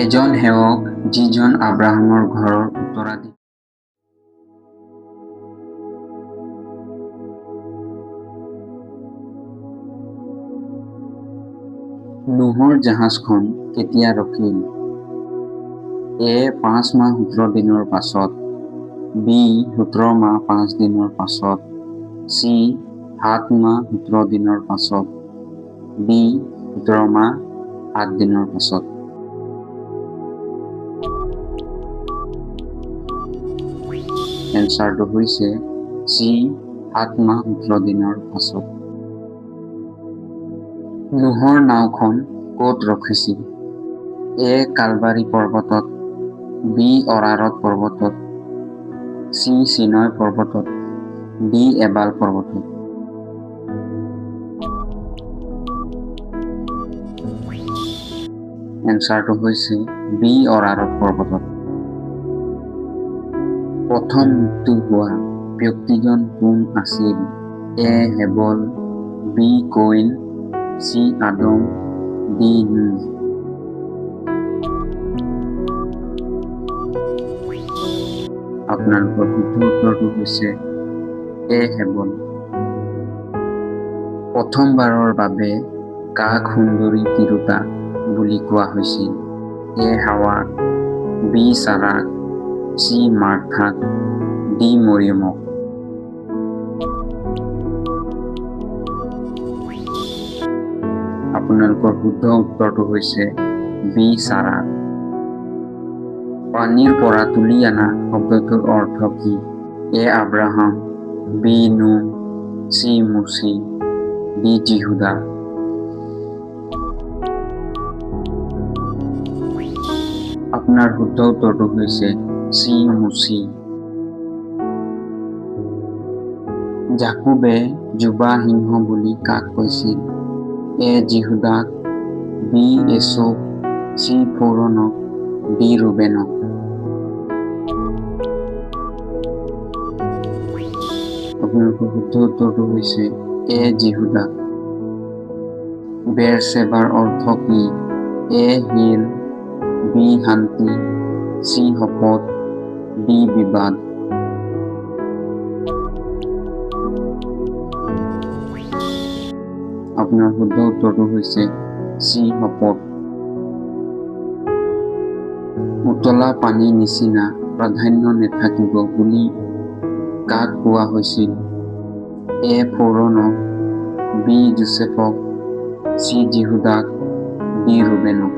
এজন সেৱক যিজন আব্ৰাহামৰ ঘৰৰ উত্তৰাধিকাৰী। নোহৰ জাহাজখন কেতিয়া ৰখিল? এ 5 মাহ 17 দিনৰ পাছত, বি 17 মাহ 5 দিনৰ পাছত, চি 7 মাহ 17 দিনৰ পাছত, ডি 17 মাহ 8 দিনৰ পাছত। এনচাৰটো হৈছে চি 7 মাহ 17 দিনৰ পাছত। নোহৰ নাওখন ক'ত ৰখিছিল? এ কালবাৰী পৰ্বতত, বি অৰাৰত পৰ্বতত, চি চিনয় পৰ্বতত, ডি এবাল পৰ্বতত। এনচাৰটো হৈছে বি অৰাৰত পৰ্বতত। প্ৰথম মৃত্যু হোৱা ব্যক্তিজন কোন আছিল? এ হেবল, বি কইন, চি আদম, ডি নূহ। আপোনালোকৰ শুদ্ধ উত্তৰটো হৈছে এ হেবল। প্ৰথমবাৰৰ বাবে কাক সুন্দৰী তিৰোতা বুলি কোৱা হৈছিল? এ হাৱাক, বি চাৰাক, চি মাৰ্থাক, ডি মৰিয়মক। আপোনালোকৰ শুদ্ধ উত্তৰটো হৈছে বি চাৰাক। পানীৰ পৰা তুলি অনা শব্দটোৰ অৰ্থ কি? এ আব্ৰাহাম, বি নূহ, চি মুচি, ডি যিহুদা। আপোনাৰ শুদ্ধ উত্তৰটো হৈছে চি মুচি। যাকোবে যুৱা সিংহ বুলি কাক কৈছিল? এ যিহুদাক, বি এছৌক, চি ফৌৰণক, ডি ৰুবেনক। আপোনালোকৰ শুদ্ধ উত্তৰটো হৈছে এ যিহুদা। বেৰছেবাৰ অৰ্থ কি? এ শিল, বি শান্তি, চি শপত, ডি বিবাদ। আপোনাৰ শুদ্ধ উত্তৰটো হৈছে চি শপত। উতলা পানীৰ নিচিনা প্ৰাধান্য নাথাকিব বুলি কাক কোৱা হৈছিল? এ ফৌৰণক, বি যোচেফক, চি যিহুদাক, ডি ৰুবেনক।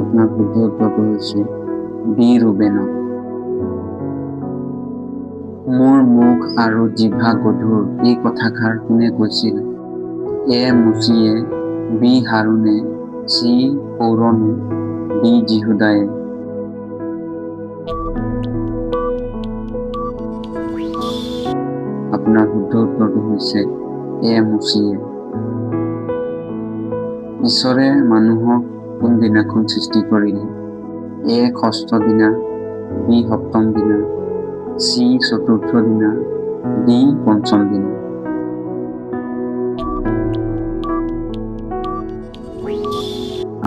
আপোনাৰ শুদ্ধ উত্তৰটো হৈছে ডি ৰুবেনক। মোৰ মুখ আৰু জিভা গধুৰ এই কথাষাৰ কোনে কৈছিল? এ মুচিয়ে, বি হাৰুনে, চি ফৌৰণে, ডি যিহুদায়ে। আপোনাৰ শুদ্ধ উত্তৰটো হৈছে এ মুচিয়ে। ঈশ্বৰে মানুহক কোন দিনাখন সৃষ্টি কৰিলে? এ ষষ্ঠ দিনা, বি সপ্তম দিনা, চি চতুৰ্থ দিনা, ডি পঞ্চম দিনা।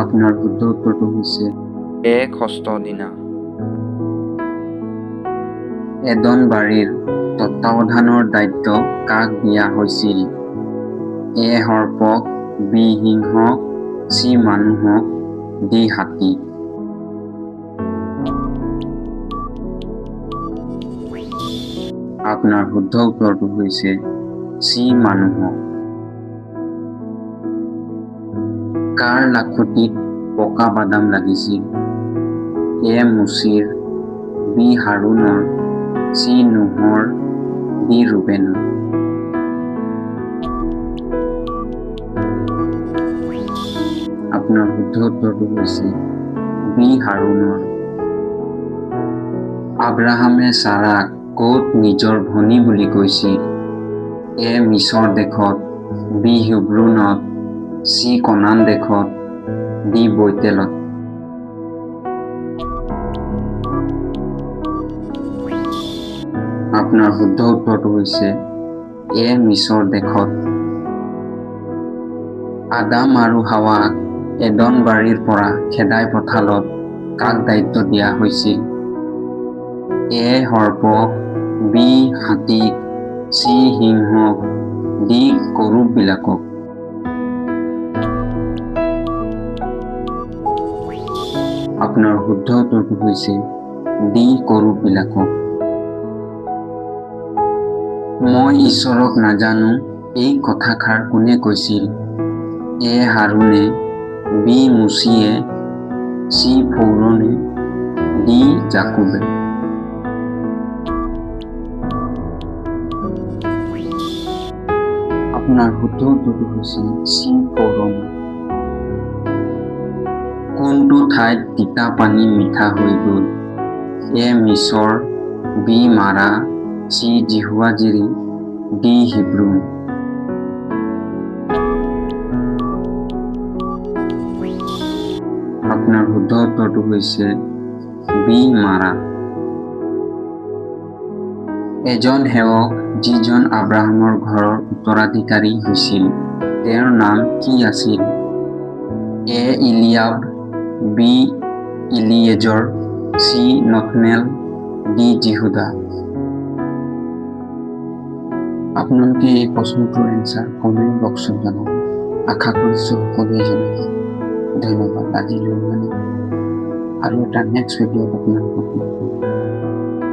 আপোনাৰ শুদ্ধ উত্তৰটো হৈছে এ ষষ্ঠ দিনা। এডন বাৰীৰ তত্বাৱধানৰ দায়িত্ব কাক দিয়া হৈছিল? এ সৰ্পক, বি সিংহক, চি মানুহক, ডি হাতীক। আপোনাৰ শুদ্ধ উত্তৰটো হৈছে চি মানুহক। কাৰ লাখুটিত পকা বাদাম লাগিছিল? এ মুচিৰ, বি হাৰুনৰ, চি নোহৰ, ডি ৰুবেনৰ। আপোনাৰ শুদ্ধ উত্তৰটো হৈছে বি হাৰুনৰ। আব্ৰাহামে চাৰাক ক'ত নিজৰ ভনী বুলি কৈছিল? এ মিছৰ দেশত, বি হিব্ৰোনত, চি কনান দেশত, ডি বৈতেলত। আপোনাৰ শুদ্ধ উত্তৰটো হৈছে এ মিছৰ দেশত। আদাম আৰু হাৱাক এডন বাৰীৰ পৰা খেদাই পঠালত কাক দায়িত্ব দিয়া হৈছিল? এ সৰ্পক, বি হাতীক, চি সিংহক, ডি গৰুবিলাকক। আপোনাৰ শুদ্ধ উত্তৰটো হৈছে ডি গৰুবিলাকক। মই ঈশ্বৰক নাজানো এই কথাষাৰ কোনে কৈছিল? এ হাৰুনে, বি মুচিয়ে, চি ফৌৰনে, ডি জাকুবে। আপোনাৰ শুদ্ধ উত্তৰটো হৈছে চি ফৌৰনে। কোনটো ঠাইত তিতা পানী মিঠা হৈ গ'ল? এ মিছৰ, বি মাৰা, চি জিহুৱাজিৰি, ডি হিব্ৰুন। আপোনাৰ শুদ্ধ উত্তৰটো হৈছে বি মাৰা। এজন সেৱক যিজন আব্ৰাহামৰ ঘৰৰ উত্তৰাধিকাৰী হৈছিল, তেওঁৰ নাম কি আছিল? এ ইলিয়াব, বি ইলিয়েজৰ, চি নথনেল, ডি জিহুদা। আপোনালোকে এই প্ৰশ্নটোৰ এনচাৰ কমেণ্ট বক্সত জনাব। আশা কৰিছোঁ সকলোৱে জনাব। ধন্যবাদ। আজিলৈ ইমানেই। আৰু এটা নেক্সট ভিডিঅ'ত আপোনালোকক লগ পাম।